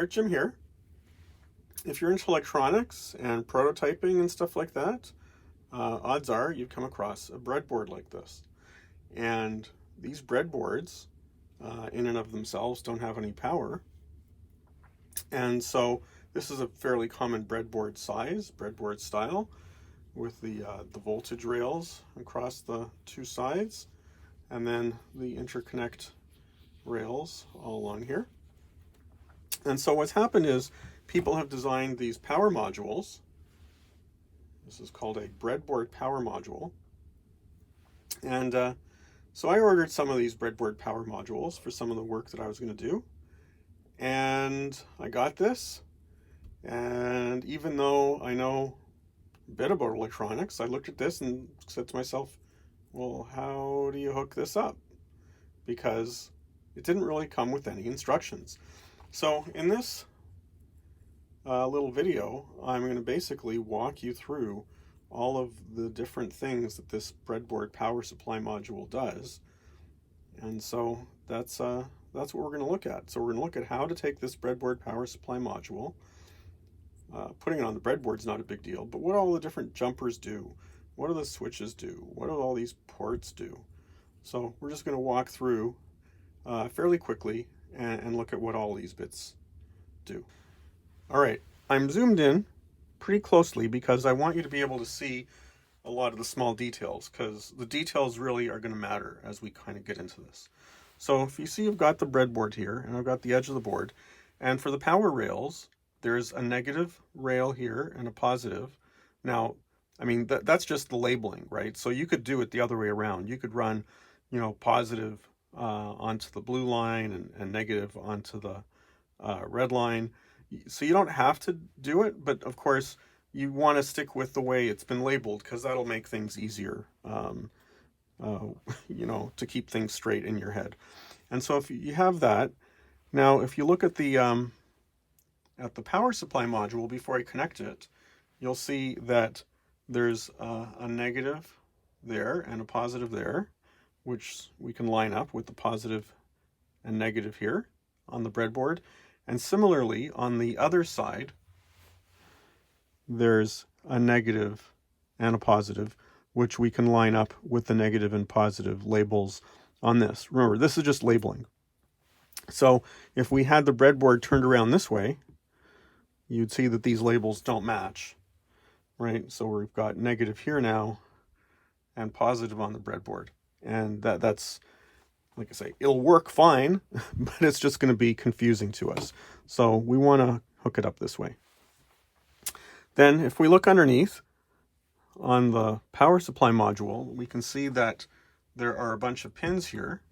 Art Jim here. If you're into electronics and prototyping and stuff like that, odds are you've come across a breadboard like this. And these breadboards, in and of themselves, don't have any power. And so this is a fairly common breadboard size, breadboard style, with the voltage rails across the two sides, and then the interconnect rails all along here. And so what's happened is people have designed these power modules. This is called a breadboard power module. And so I ordered some of these breadboard power modules for some of the work that I was going to do. And I got this. And even though I know a bit about electronics, I looked at this and said to myself, well, how do you hook this up? Because it didn't really come with any instructions. So in this little video, I'm going to basically walk you through all of the different things that this breadboard power supply module does. And so that's what we're going to look at. So we're going to look at how to take this breadboard power supply module. Putting it on the breadboard is not a big deal, but what all the different jumpers do, what do the switches do, what do all these ports do. So we're just going to walk through fairly quickly and look at what all these bits do. All right, I'm zoomed in pretty closely because I want you to be able to see a lot of the small details, because the details really are going to matter as we kind of get into this. So if you see, I've got the breadboard here and I've got the edge of the board, and for the power rails, there's a negative rail here and a positive. Now, I mean, that's just the labeling, right? So you could do it the other way around. You could run, positive onto the blue line and negative onto the red line. So you don't have to do it, but of course you want to stick with the way it's been labeled, because that'll make things easier, to keep things straight in your head. And so if you have that, now if you look at the power supply module before I connect it, you'll see that there's a negative there and a positive there, which we can line up with the positive and negative here on the breadboard. And similarly, on the other side, there's a negative and a positive, which we can line up with the negative and positive labels on this. Remember, this is just labeling. So if we had the breadboard turned around this way, you'd see that these labels don't match, right? So we've got negative here now and positive on the breadboard. And that's, like I say, it'll work fine, but it's just going to be confusing to us. So we want to hook it up this way. Then if we look underneath on the power supply module, we can see that there are a bunch of pins here.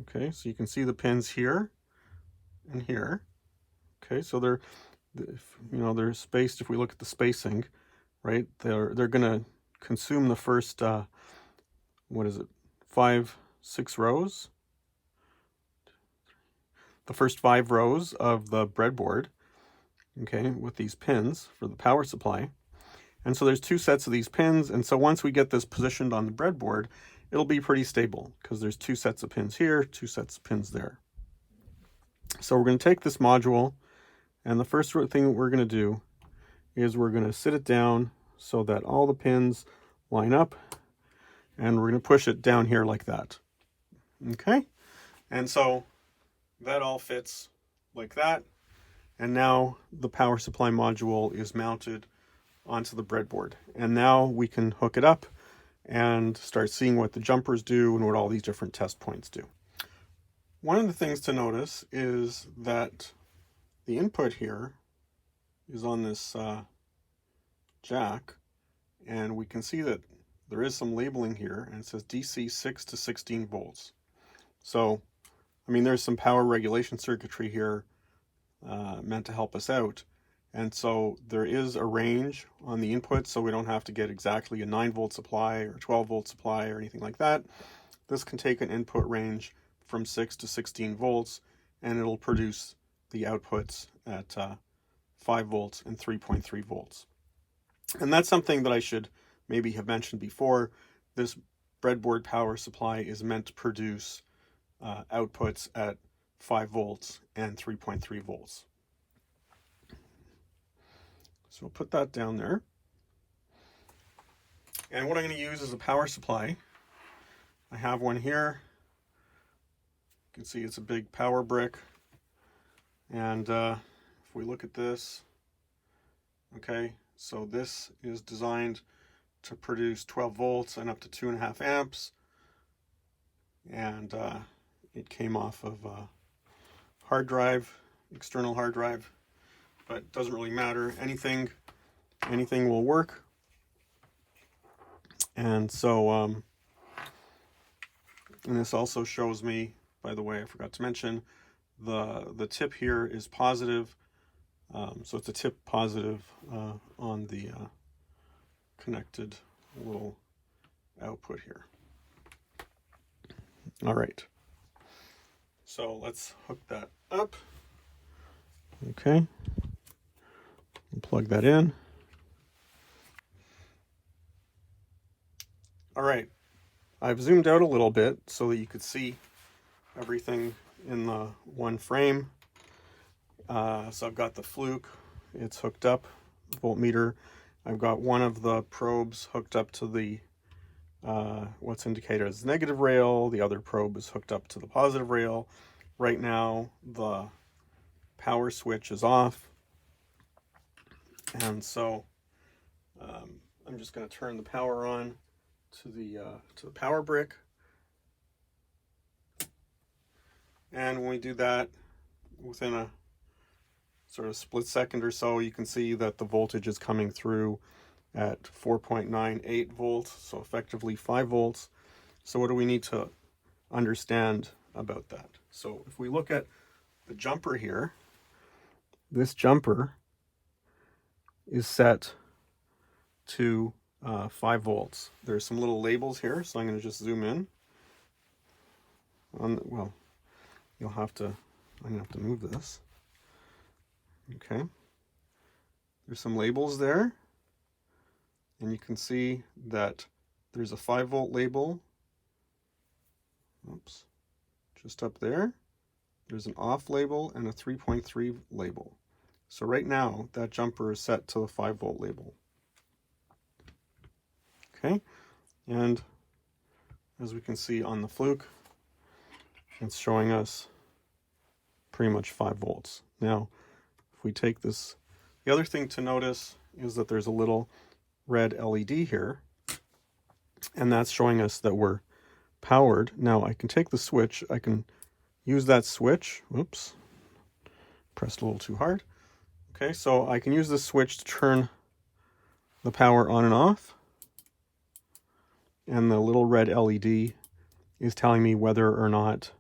Okay, so you can see the pins here and here. Okay, so they're spaced. If we look at the spacing, right, they're going to consume the first 5-6 rows, the first 5 rows of the breadboard, okay, with these pins for the power supply. And so there's 2 sets of these pins, and so once we get this positioned on the breadboard, it'll be pretty stable, because there's 2 sets of pins here, 2 sets of pins there. So we're going to take this module, and the first thing that we're going to do is we're going to sit it down so that all the pins line up, and we're going to push it down here like that. Okay? And so that all fits like that. And now the power supply module is mounted onto the breadboard. And now we can hook it up and start seeing what the jumpers do and what all these different test points do. One of the things to notice is that the input here is on this jack, and we can see that there is some labeling here, and it says DC 6 to 16 volts. So, I mean, there's some power regulation circuitry here meant to help us out. And so there is a range on the input, so we don't have to get exactly a 9-volt supply or 12-volt supply or anything like that. This can take an input range from 6 to 16 volts, and it'll produce the outputs at 5 volts and 3.3 volts. And that's something that I should maybe have mentioned before. This breadboard power supply is meant to produce outputs at 5 volts and 3.3 volts. So we'll put that down there. And what I'm going to use is a power supply. I have one here. You can see it's a big power brick. And if we look at this, okay, so this is designed to produce 12 volts and up to 2.5 amps. And it came off of a hard drive, external hard drive, but it doesn't really matter. Anything will work. And so, and this also shows me, by the way, I forgot to mention, the tip here is positive. So it's a tip positive on the connected little output here. All right. So let's hook that up. Okay. Plug that in. All right. I've zoomed out a little bit so that you could see everything in the one frame. So I've got the fluke. It's hooked up, voltmeter. I've got one of the probes hooked up to the what's indicated as negative rail. The other probe is hooked up to the positive rail. Right now, the power switch is off. And so I'm just going to turn the power on to the power brick. And when we do that, within a sort of split second or so, you can see that the voltage is coming through at 4.98 volts, so effectively 5 volts. So what do we need to understand about that? So if we look at the jumper here, this jumper is set to 5 volts. There's some little labels here, so I'm going to just zoom in. Well, I'm going to have to move this. Okay. There's some labels there. And you can see that there's a 5 volt label. Oops. Just up there. There's an off label and a 3.3 label. So right now, that jumper is set to the 5 volt label. Okay. And as we can see on the fluke, it's showing us pretty much 5 volts. Now, if we take this, the other thing to notice is that there's a little red LED here, and that's showing us that we're powered. Now I can take the switch, I can use that switch, oops, pressed a little too hard. Okay, so I can use this switch to turn the power on and off, and the little red LED is telling me whether or not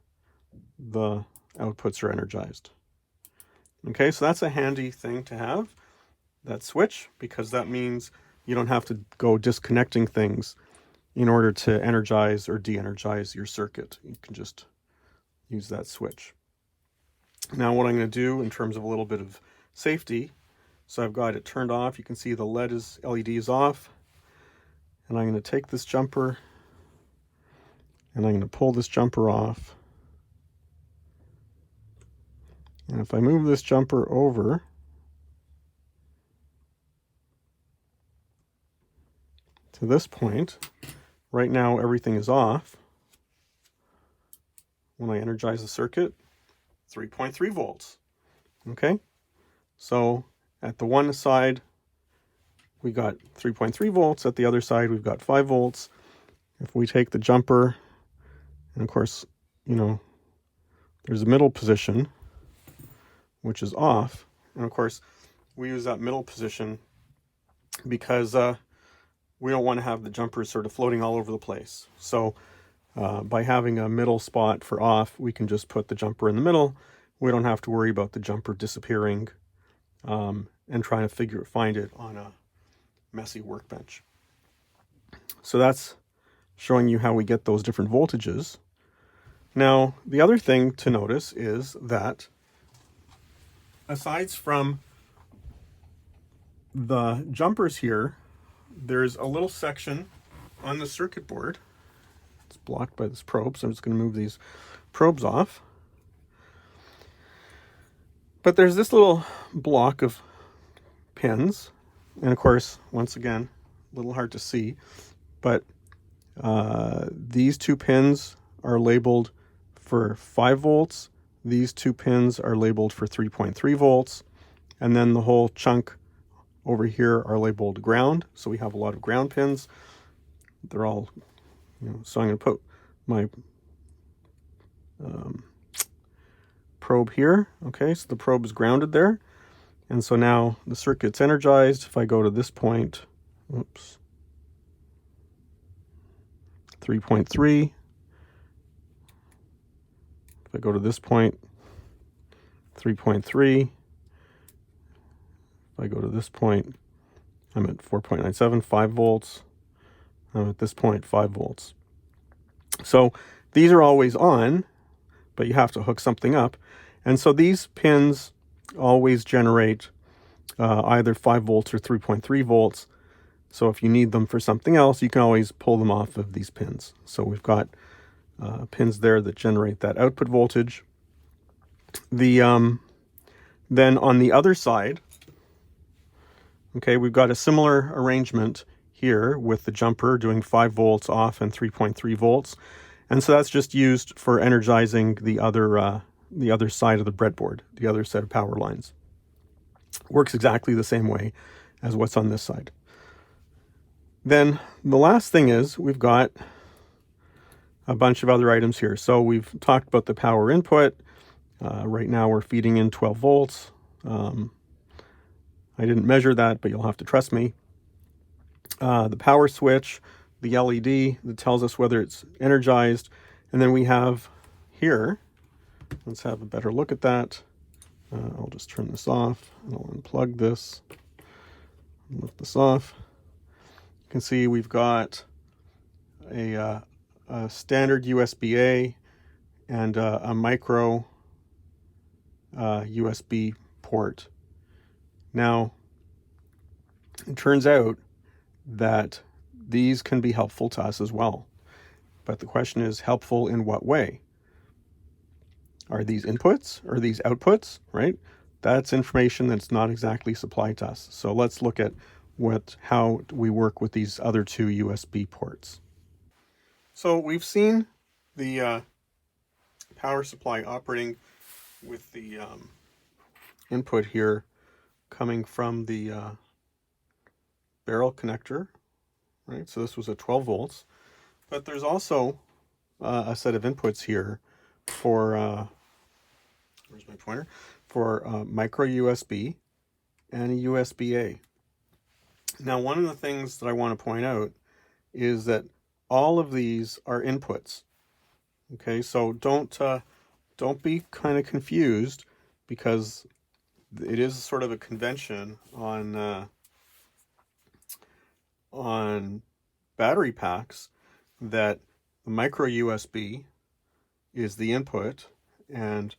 the outputs are energized. Okay, so that's a handy thing to have, that switch, because that means you don't have to go disconnecting things in order to energize or de-energize your circuit. You can just use that switch. Now what I'm going to do in terms of a little bit of safety, so I've got it turned off. You can see the LED is off. And I'm going to take this jumper and I'm going to pull this jumper off. And if I move this jumper over, to this point, right now everything is off. When I energize the circuit, 3.3 volts. Okay, so at the one side we got 3.3 volts, at the other side we've got 5 volts. If we take the jumper, and of course, you know, there's a middle position which is off, and of course we use that middle position because we don't want to have the jumpers sort of floating all over the place. So by having a middle spot for off, we can just put the jumper in the middle. We don't have to worry about the jumper disappearing and trying to find it on a messy workbench. So that's showing you how we get those different voltages. Now, the other thing to notice is that aside from the jumpers here, there's a little section on the circuit board. It's blocked by this probe, so I'm just going to move these probes off. But there's this little block of pins, and of course, once again, a little hard to see, but these two pins are labeled for 5 volts. These two pins are labeled for 3.3 volts. And then the whole chunk over here are labeled ground. So we have a lot of ground pins. They're all, so I'm going to put my probe here. Okay, so the probe is grounded there. And so now the circuit's energized. If I go to this point, 3.3. If I go to this point, 3.3. If I go to this point, I'm at 4.97, 5 volts. I'm at this point, 5 volts. So these are always on, but you have to hook something up. And so these pins always generate either 5 volts or 3.3 volts. So if you need them for something else, you can always pull them off of these pins. So we've got pins there that generate that output voltage. Then on the other side, okay, we've got a similar arrangement here with the jumper doing 5 volts off and 3.3 volts. And so that's just used for energizing the other side of the breadboard, the other set of power lines. Works exactly the same way as what's on this side. Then the last thing is we've got a bunch of other items here. So we've talked about the power input. Right now we're feeding in 12 volts. I didn't measure that, but you'll have to trust me. The power switch, the LED that tells us whether it's energized. And then we have here, let's have a better look at that. I'll just turn this off. I'll unplug this, lift this off. You can see we've got a standard USB-A and a micro USB port. Now, it turns out that these can be helpful to us as well. But the question is, helpful in what way? Are these inputs? Are these outputs, right? That's information that's not exactly supplied to us. So let's look at how we work with these other two USB ports. So we've seen the power supply operating with the input here coming from the barrel connector, right? So this was at 12 volts. But there's also a set of inputs here for, where's my pointer? For micro USB and a USB-A. Now, one of the things that I want to point out is that all of these are inputs. Okay, so don't be kind of confused, because it is sort of a convention on battery packs that the micro USB is the input and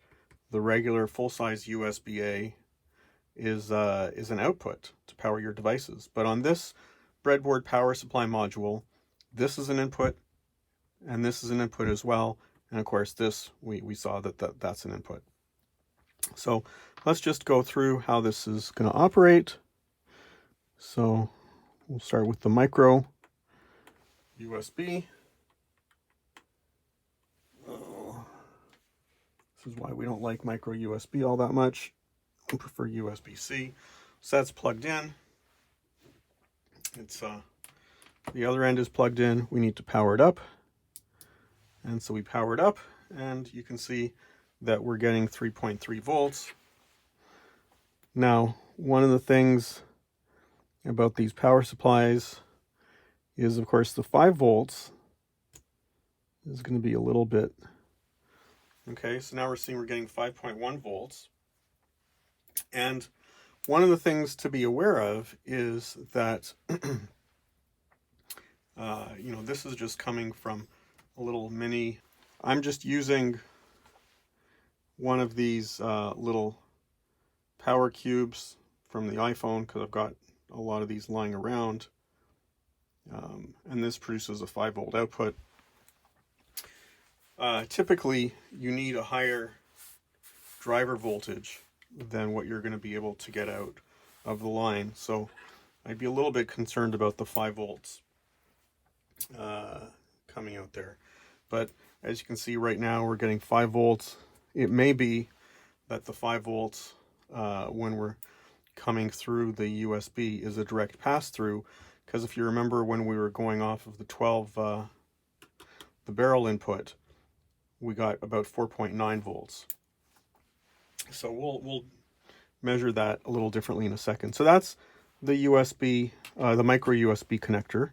the regular full-size USB-A is an output to power your devices. But on this breadboard power supply module, this is an input and this is an input as well. And of course this, we saw that's an input. So let's just go through how this is going to operate. So we'll start with the micro USB. This is why we don't like micro USB all that much. We prefer USB-C. So that's plugged in. It's the other end is plugged in. We need to power it up. And so we power it up, and you can see that we're getting 3.3 volts. Now, one of the things about these power supplies is, of course, the 5 volts is going to be a little bit. Okay, so now we're seeing we're getting 5.1 volts. And one of the things to be aware of is that, this is just coming from a little mini. I'm just using one of these little power cubes from the iPhone, because I've got a lot of these lying around. And this produces a 5 volt output. Typically, you need a higher driver voltage than what you're going to be able to get out of the line. So I'd be a little bit concerned about the 5 volts coming out there. But as you can see right now, we're getting 5 volts. It may be that the 5 volts when we're coming through the USB is a direct pass-through, because if you remember when we were going off of the 12 the barrel input, we got about 4.9 volts. So we'll measure that a little differently in a second. So that's the USB, the micro USB connector.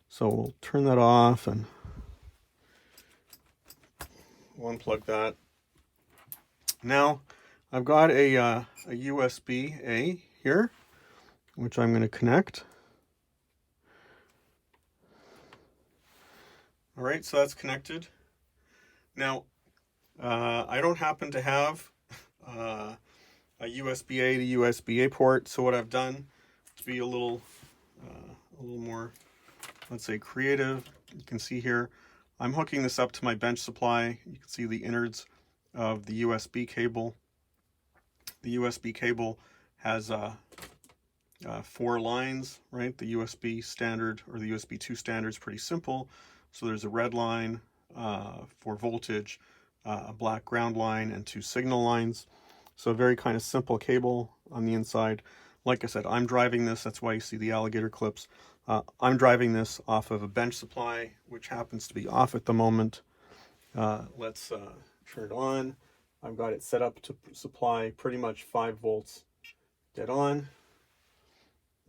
So we'll turn that off and we'll unplug that. Now I've got a USB-A here, which I'm going to connect. All right, so that's connected. Now, I don't happen to have a USB-A to USB-A port, so what I've done to be a little more, let's say, creative, you can see here, I'm hooking this up to my bench supply. You can see the innards of the USB cable. The USB cable has 4 lines, right? The USB standard, or the USB 2 standard, is pretty simple. So there's a red line for voltage, a black ground line, and 2 signal lines. So a very kind of simple cable on the inside. Like I said, I'm driving this, that's why you see the alligator clips. I'm driving this off of a bench supply, which happens to be off at the moment. Let's turn it on. I've got it set up to supply pretty much 5 volts dead on.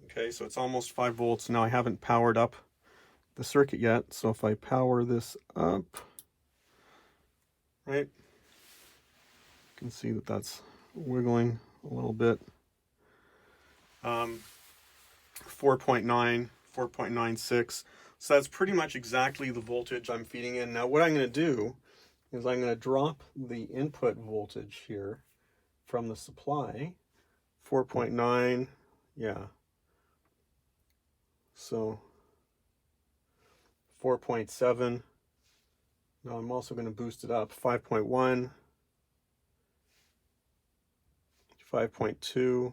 Okay, so it's almost 5 volts. Now I haven't powered up the circuit yet, so if I power this up, right, you can see that that's wiggling a little bit. 4.9, 4.96. So that's pretty much exactly the voltage I'm feeding in. Now what I'm going to do is I'm going to drop the input voltage here from the supply. 4.9, yeah. So 4.7. Now I'm also going to boost it up. 5.1, 5.2.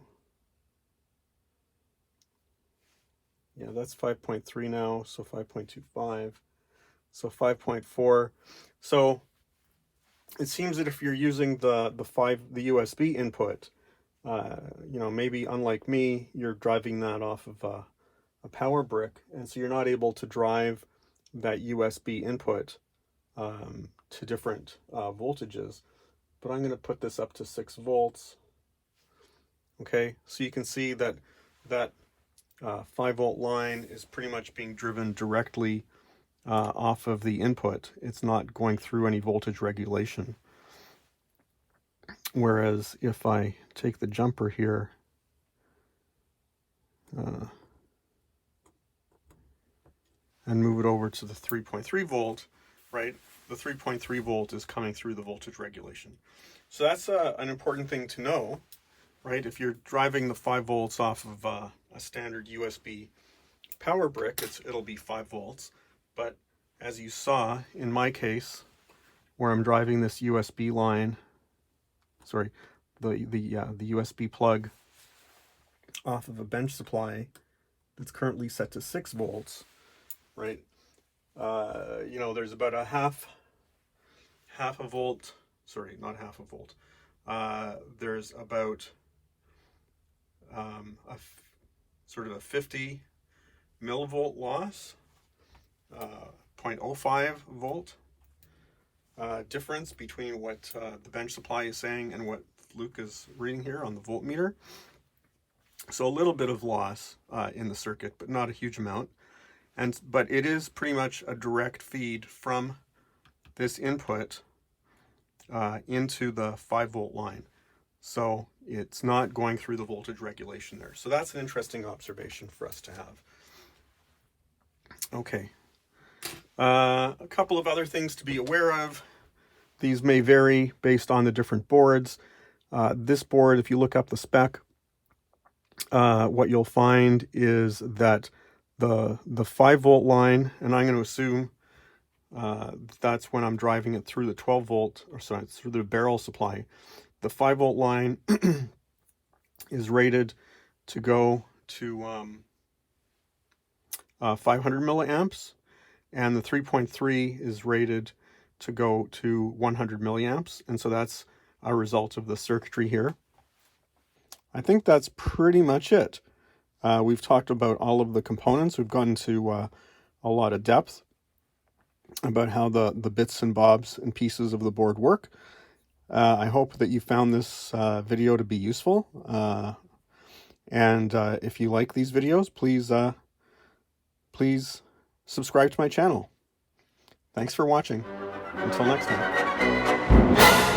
Yeah, that's 5.3 now, so 5.25. So 5.4. So it seems that if you're using the USB input, you know, maybe unlike me, you're driving that off of a power brick, and so you're not able to drive that USB input to different voltages. But I'm going to put this up to 6 volts. Okay, so you can see that 5 volt line is pretty much being driven directly off of the input. It's not going through any voltage regulation. Whereas if I take the jumper here, and move it over to the 3.3 volt, right? The 3.3 volt is coming through the voltage regulation. So that's an important thing to know, right? If you're driving the 5 volts off of a standard USB power brick, it'll be 5 volts. But as you saw in my case, where I'm driving this USB line, sorry, the USB plug off of a bench supply that's currently set to 6 volts, right? You know, there's about a half a volt, sorry, not half a volt. There's about sort of a 50 millivolt loss, 0.05 volt difference between what the bench supply is saying and what Luke is reading here on the voltmeter. So a little bit of loss in the circuit, but not a huge amount. But it is pretty much a direct feed from this input into the 5 volt line. So it's not going through the voltage regulation there. So that's an interesting observation for us to have. Okay. A couple of other things to be aware of. These may vary based on the different boards. This board, if you look up the spec, what you'll find is that the 5 volt line, and I'm going to assume that's when I'm driving it through the 12 volt, or sorry, through the barrel supply. The 5 volt line is rated to go to 500 milliamps, and the 3.3 is rated to go to 100 milliamps, and so that's a result of the circuitry here. I think that's pretty much it. We've talked about all of the components. We've gone into a lot of depth about how the bits and bobs and pieces of the board work. I hope that you found this video to be useful. And if you like these videos, please subscribe to my channel. Thanks for watching. Until next time.